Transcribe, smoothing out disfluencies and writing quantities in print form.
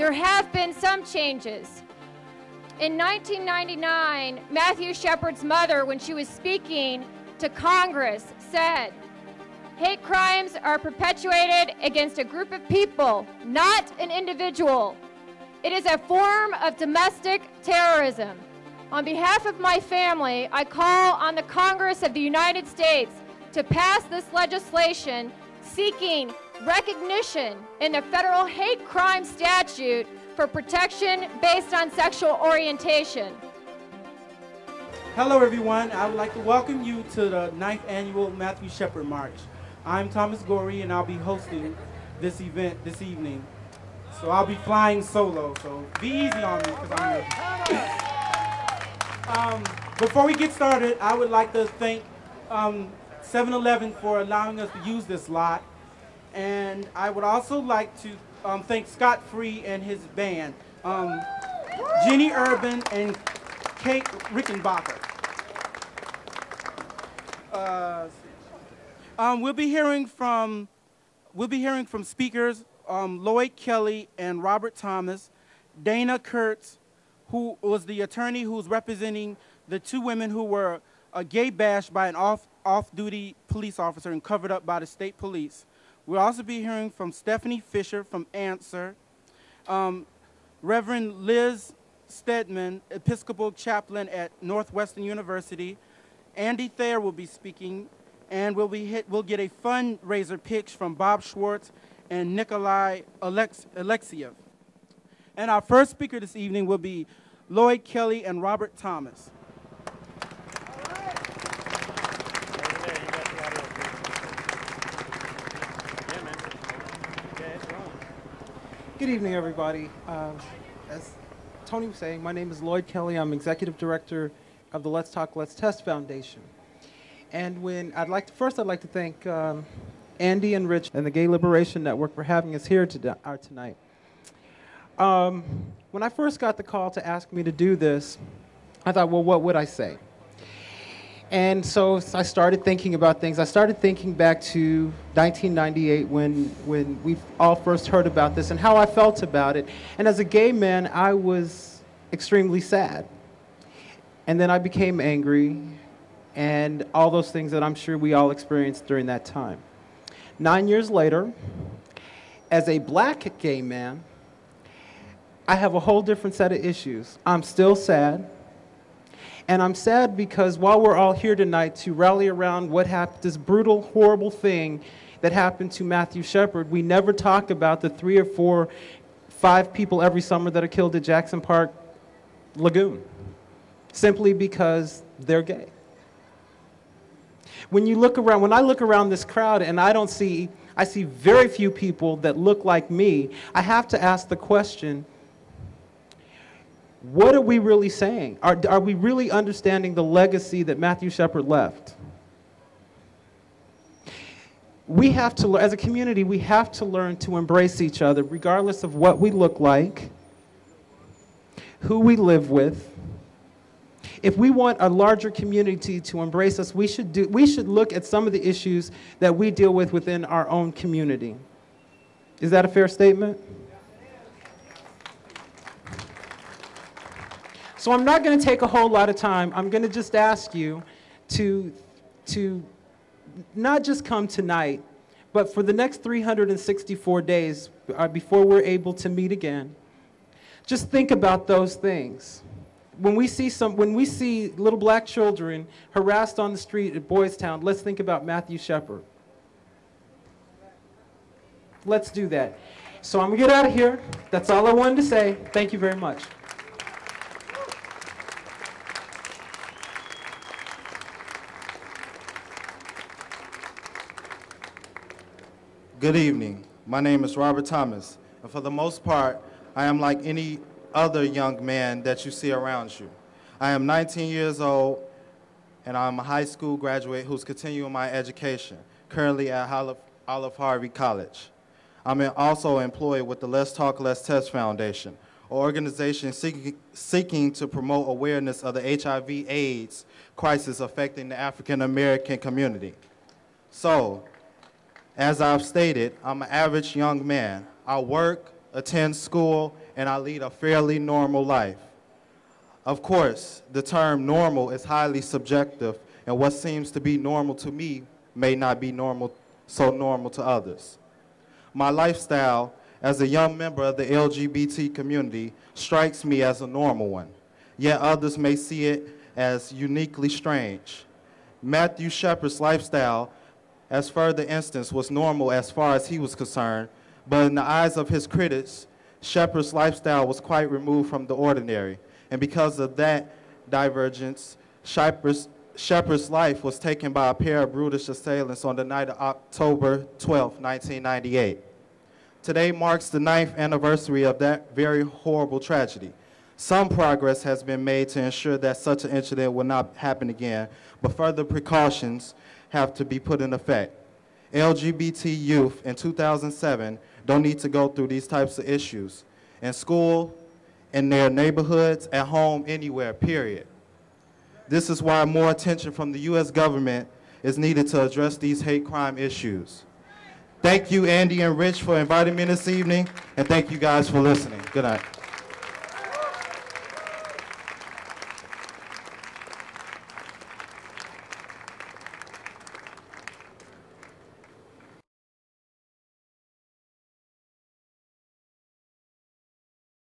there have been some changes. In 1999, Matthew Shepard's mother, when she was speaking to Congress, said, "Hate crimes are perpetuated against a group of people, not an individual. It is a form of domestic terrorism. On behalf of my family, I call on the Congress of the United States to pass this legislation seeking recognition in the federal hate crime statute for protection based on sexual orientation." Hello everyone, I would like to welcome you to the 9th Annual Matthew Shepard March. I'm Thomas Gorey and I'll be hosting this event this evening. So I'll be flying solo, so be easy on me because I'm nervous. Before we get started, I would like to thank 7-Eleven for allowing us to use this lot. And I would also like to thank Scott Free and his band, Jenny Urban and Kate Rickenbacker. We'll be hearing from speakers Lloyd Kelly and Robert Thomas, Dana Kurtz, who was the attorney who's representing the two women who were gay bashed by an off-duty police officer and covered up by the state police. We'll also be hearing from Stephanie Fisher from Answer, Reverend Liz Stedman, Episcopal Chaplain at Northwestern University. Andy Thayer will be speaking, and we'll get a fundraiser pitch from Bob Schwartz and Nikolai Alexiev. And our first speaker this evening will be Lloyd Kelly and Robert Thomas. Good evening, everybody. As Tony was saying, my name is Lloyd Kelly. I'm Executive Director of the Let's Talk, Let's Test Foundation. And I'd like to thank Andy and Rich and the Gay Liberation Network for having us here tonight. When I first got the call to ask me to do this, I thought, well, what would I say? And so I started thinking about things. I started thinking back to 1998 when we all first heard about this and how I felt about it. And as a gay man, I was extremely sad. And then I became angry and all those things that I'm sure we all experienced during that time. 9 years later, as a black gay man, I have a whole different set of issues. I'm still sad. And I'm sad because while we're all here tonight to rally around what happened, this brutal, horrible thing that happened to Matthew Shepard, we never talk about the 3 or 4, 5 people every summer that are killed at Jackson Park Lagoon, simply because they're gay. When I look around this crowd and I see very few people that look like me, I have to ask the question, what are we really saying? Are we really understanding the legacy that Matthew Shepard left? We have to, as a community, we have to learn to embrace each other, regardless of what we look like, who we live with. If we want a larger community to embrace us, we should look at some of the issues that we deal with within our own community. Is that a fair statement? So I'm not going to take a whole lot of time. I'm going to just ask you to not just come tonight, but for the next 364 days before we're able to meet again, just think about those things. When we see little black children harassed on the street at Boys Town, let's think about Matthew Shepard. Let's do that. So I'm going to get out of here. That's all I wanted to say. Thank you very much. Good evening. My name is Robert Thomas, and for the most part, I am like any other young man that you see around you. I am 19 years old, and I'm a high school graduate who's continuing my education, currently at Olive Harvey College. I'm also employed with the Let's Talk, Let's Test Foundation, an organization seeking to promote awareness of the HIV/AIDS crisis affecting the African American community. So, as I've stated, I'm an average young man. I work, attend school, and I lead a fairly normal life. Of course, the term normal is highly subjective, and what seems to be normal to me may not be so normal to others. My lifestyle as a young member of the LGBT community strikes me as a normal one, yet others may see it as uniquely strange. Matthew Shepard's lifestyle, as further instance, was normal as far as he was concerned, but in the eyes of his critics, Shepard's lifestyle was quite removed from the ordinary. And because of that divergence, Shepard's life was taken by a pair of brutish assailants on the night of October 12, 1998. Today marks the 9th anniversary of that very horrible tragedy. Some progress has been made to ensure that such an incident will not happen again, but further precautions have to be put in effect. LGBT youth in 2007 don't need to go through these types of issues in school, in their neighborhoods, at home, anywhere, period. This is why more attention from the U.S. government is needed to address these hate crime issues. Thank you, Andy and Rich, for inviting me this evening, and thank you guys for listening. Good night.